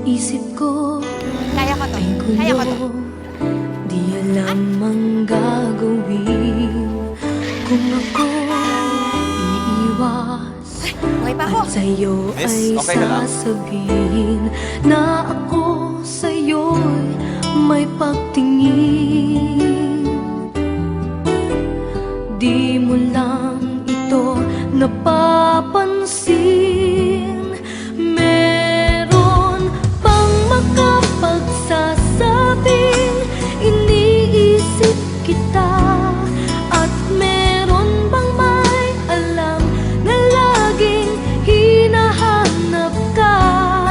isip ko Kaya ko to. ay Kaya ko to. gulo. Di alam ang gagawin kung ako iiwas. Okay pa ako. At sa'yo Miss, ay okay ka lang? sasabihin na ako sa'yo'y may pagtingin. Di mo lang ito napapansin. Meron bang makapagsasabing iniisip kita? At meron bang may alam na laging hinahanap ka?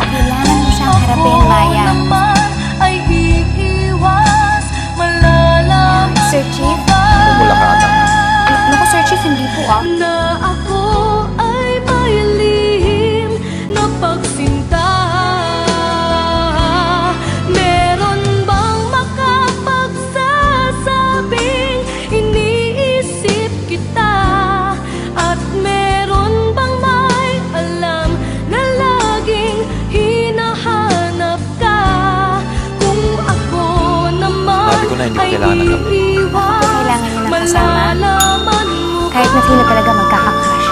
Kailangan mo siyang harapin, Maya. Ako naman ay iiwas, malalaman Sir Chief? Wala ka ata. Naku, Sir Chief, hindi po ah. na ako ay may lihim na pagsinta. Meron bang makapagsasabing iniisip kita? At meron bang may alam na laging hinahanap ka? Kung ako naman Sabi ko na, hindi ko ay kailangan ng gabi. iiwas, Kailangan niyo ng kasama. malalaman mo Kahit na sino talaga magkakakrush.